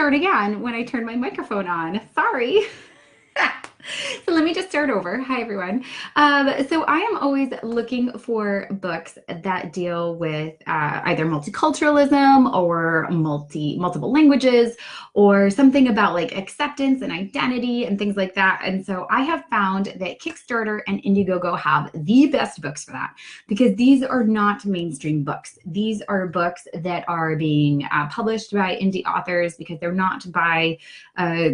start again when I turn my microphone on. Sorry. So let me just start over. Hi, everyone. So I am always looking for books that deal with either multiculturalism or multiple languages or something about like acceptance and identity and things like that. And so I have found that Kickstarter and IndieGoGo have the best books for that because these are not mainstream books. These are books that are being published by indie authors because they're not by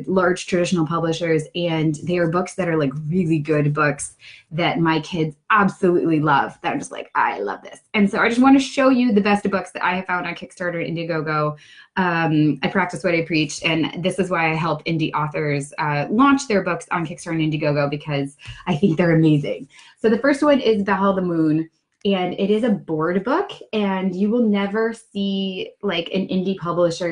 large traditional publishers, and they are books that are like really good books that my kids absolutely love. That I'm just like, I love this. And so I just want to show you the best books that I have found on Kickstarter and IndieGoGo. I practice what I preach, and this is why I help indie authors launch their books on Kickstarter and IndieGoGo because I think they're amazing. So the first one is Battle of the Moon. And it is a board book, and you will never see like an indie publisher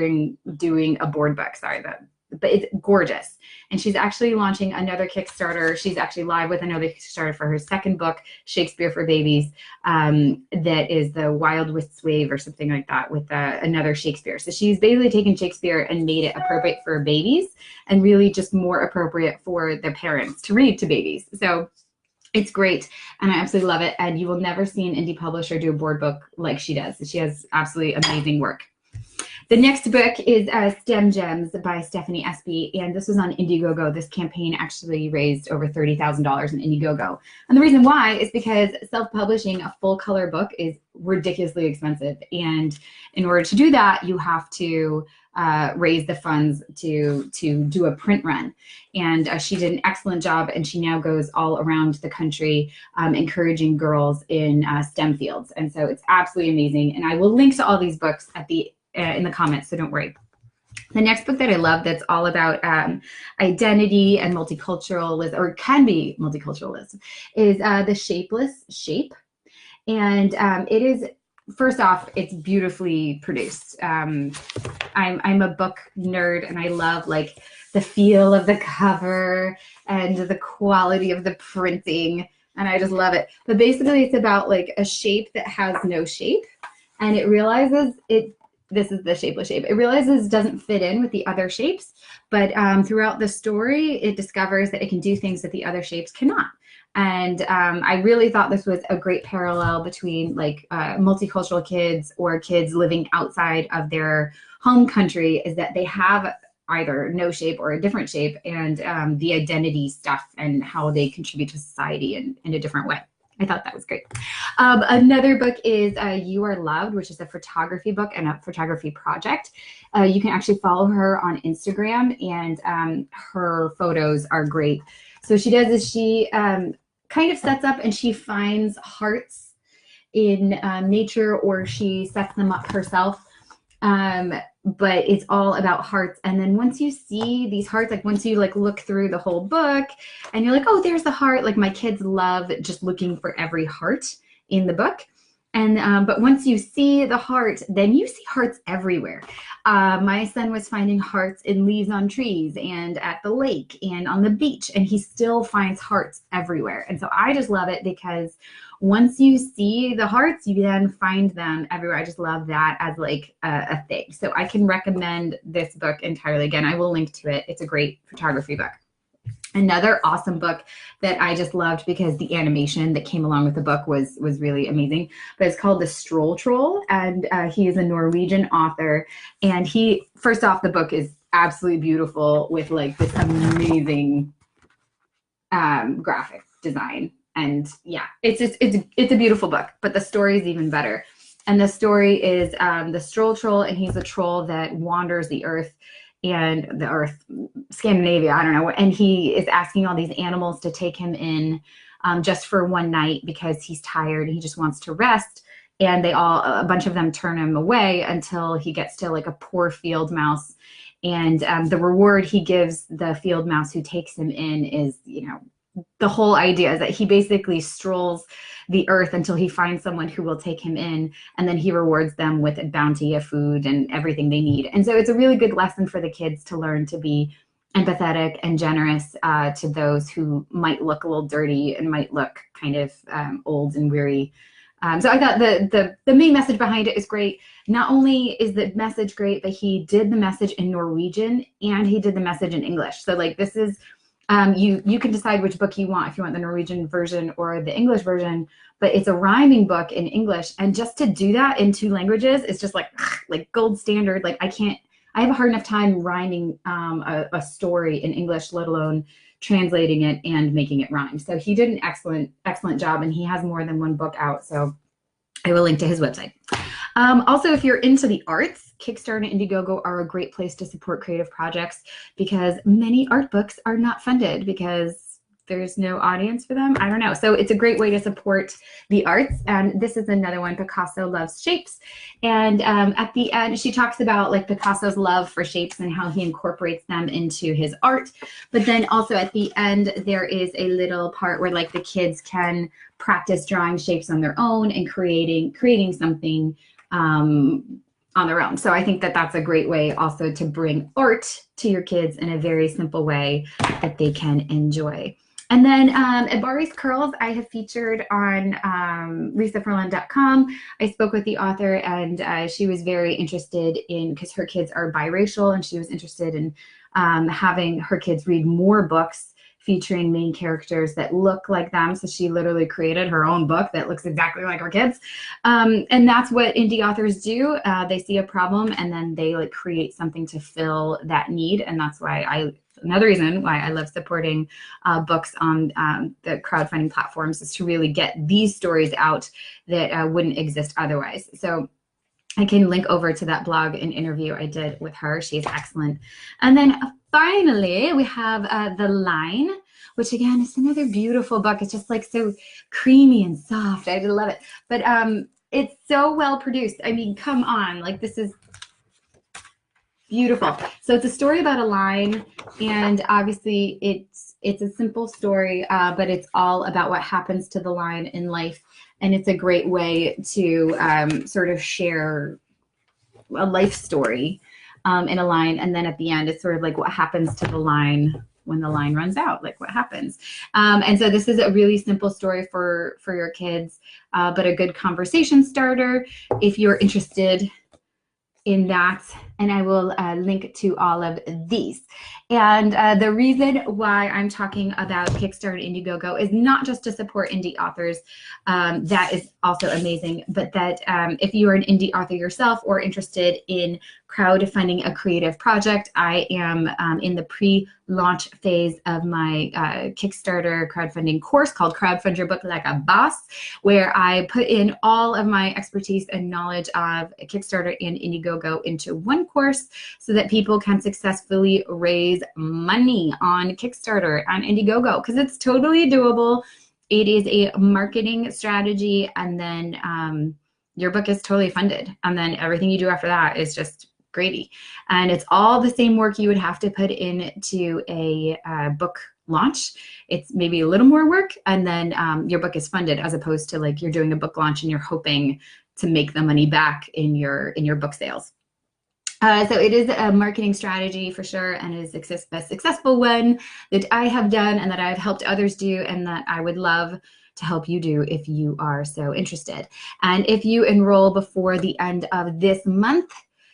doing a board book. Sorry, but it's gorgeous. And she's actually launching another Kickstarter. She's actually live with another Kickstarter for her second book, Shakespeare for Babies, that is the Wild Wisps Wave or something like that with another Shakespeare. So she's basically taken Shakespeare and made it appropriate for babies and really just more appropriate for their parents to read to babies. So it's great, and I absolutely love it. And you will never see an indie publisher do a board book like she does. She has absolutely amazing work. The next book is STEM Gems by Stephanie Espy, and this was on IndieGoGo. This campaign actually raised over $30,000 in IndieGoGo. And the reason why is because self-publishing a full-color book is ridiculously expensive. And in order to do that, you have to raise the funds to do a print run. And she did an excellent job, and she now goes all around the country encouraging girls in STEM fields. And so it's absolutely amazing. And I will link to all these books at the in the comments, so don't worry. The next book that I love that's all about identity and multiculturalism, or can be multiculturalism, is The Shapeless Shape. And it is, first off, it's beautifully produced. I'm a book nerd, and I love like the feel of the cover and the quality of the printing, and I just love it. But basically it's about like a shape that has no shape, and it realizes this is the shapeless shape. It realizes it doesn't fit in with the other shapes, but throughout the story, it discovers that it can do things that the other shapes cannot. And I really thought this was a great parallel between like multicultural kids or kids living outside of their home country, is that they have either no shape or a different shape, and the identity stuff and how they contribute to society in a different way. I thought that was great. Another book is You Are Loved, which is a photography book and a photography project. You can actually follow her on Instagram, and her photos are great. So she does is she kind of sets up and she finds hearts in nature, or she sets them up herself. But it's all about hearts. And then once you see these hearts, like once you like look through the whole book and you're like, oh, there's the heart. Like my kids love just looking for every heart in the book. And but once you see the heart, then you see hearts everywhere. My son was finding hearts in leaves on trees and at the lake and on the beach, and he still finds hearts everywhere. And so I just love it because once you see the hearts, you then find them everywhere. I just love that as like a thing. So I can recommend this book entirely. Again, I will link to it. It's a great photography book. Another awesome book that I just loved because the animation that came along with the book was really amazing, but it's called The Stroll Troll, and he is a Norwegian author. And first off, the book is absolutely beautiful with like this amazing graphic design. And yeah, it's a beautiful book, but the story is even better. And the story is the Stroll Troll, and he's a troll that wanders the earth, Scandinavia, I don't know. And he is asking all these animals to take him in just for one night because he's tired and he just wants to rest. And a bunch of them turn him away until he gets to like a poor field mouse. And the reward he gives the field mouse who takes him in is, the whole idea is that he basically strolls the earth until he finds someone who will take him in, and then he rewards them with a bounty of food and everything they need. And so it's a really good lesson for the kids to learn to be empathetic and generous to those who might look a little dirty and might look kind of old and weary. So I thought the main message behind it is great. Not only is the message great, but he did the message in Norwegian and he did the message in English. So like this is, you can decide which book you want, if you want the Norwegian version or the English version, but it's a rhyming book in English. And just to do that in 2 languages is just like gold standard. Like I have a hard enough time rhyming a story in English, let alone translating it and making it rhyme. So he did an excellent job, and he has more than 1 book out. So I will link to his website. Also, if you're into the arts, Kickstarter and IndieGoGo are a great place to support creative projects because many art books are not funded because there's no audience for them. I don't know. So it's a great way to support the arts. And this is another one, Picasso Loves Shapes. And at the end, she talks about like Picasso's love for shapes and how he incorporates them into his art. But then also at the end, there is a little part where like the kids can practice drawing shapes on their own and creating something on their own. So I think that that's a great way also to bring art to your kids in a very simple way that they can enjoy. And then at Barbies Curls, I have featured on lisafurlan.com. I spoke with the author, and she was very interested in, because her kids are biracial, and she was interested in having her kids read more books featuring main characters that look like them. So she literally created her own book that looks exactly like her kids. And that's what indie authors do. They see a problem and then they like create something to fill that need. And that's why another reason why I love supporting books on the crowdfunding platforms is to really get these stories out that wouldn't exist otherwise. So I can link over to that blog and interview I did with her. She's excellent. And then finally, we have The Line, which again is another beautiful book. It's just like so creamy and soft. I just love it. But it's so well produced. I mean, come on, like this is beautiful. So it's a story about a line, and obviously it's a simple story, but it's all about what happens to the line in life. And it's a great way to sort of share a life story in a line. And then at the end, it's sort of like what happens to the line when the line runs out, like what happens. And so this is a really simple story for your kids, but a good conversation starter if you're interested in that. And I will link to all of these. And the reason why I'm talking about Kickstarter and IndieGoGo is not just to support indie authors. That is also amazing. But that if you are an indie author yourself or interested in crowdfunding a creative project, I am in the pre-launch phase of my Kickstarter crowdfunding course called Crowdfund Your Book Like a Boss, where I put in all of my expertise and knowledge of Kickstarter and IndieGoGo into one course so that people can successfully raise money on Kickstarter and IndieGoGo, because it's totally doable. It is a marketing strategy, and then your book is totally funded, and then everything you do after that is just gravy. And it's all the same work you would have to put into a book launch. It's maybe a little more work, and then your book is funded, as opposed to like you're doing a book launch and you're hoping to make the money back in your book sales. So it is a marketing strategy for sure, and it is a successful one that I have done and that I've helped others do, and that I would love to help you do if you are so interested. And if you enroll before the end of this month,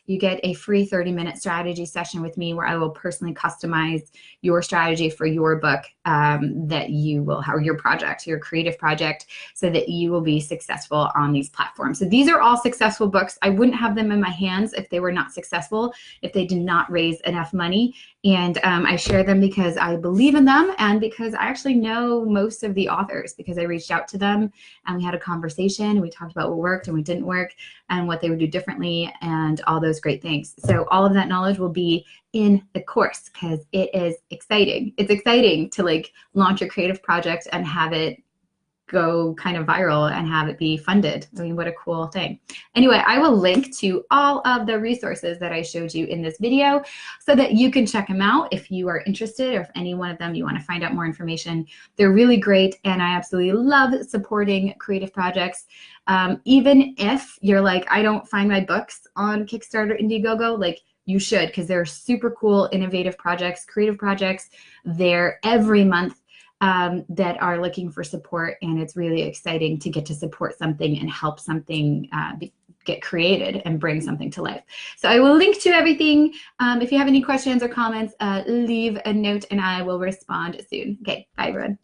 you get a free 30-minute strategy session with me where I will personally customize your strategy for your book that you will have, or your project, your creative project, so that you will be successful on these platforms. So these are all successful books. I wouldn't have them in my hands if they were not successful, if they did not raise enough money. And I share them because I believe in them, and because I actually know most of the authors, because I reached out to them and we had a conversation and we talked about what worked and what didn't work and what they would do differently and all those great things. So all of that knowledge will be in the course, because it is exciting. It's exciting to like launch a creative project and have it go kind of viral and have it be funded. I mean, what a cool thing. Anyway, I will link to all of the resources that I showed you in this video so that you can check them out if you are interested, or if any one of them you want to find out more information. They're really great, and I absolutely love supporting creative projects. Even if you're like, I don't find my books on Kickstarter, IndieGoGo, like you should, because they're super cool, innovative projects, creative projects. They're every month. that are looking for support, and it's really exciting to get to support something and help something get created and bring something to life. So I will link to everything. If you have any questions or comments, leave a note and I will respond soon. Okay, bye everyone.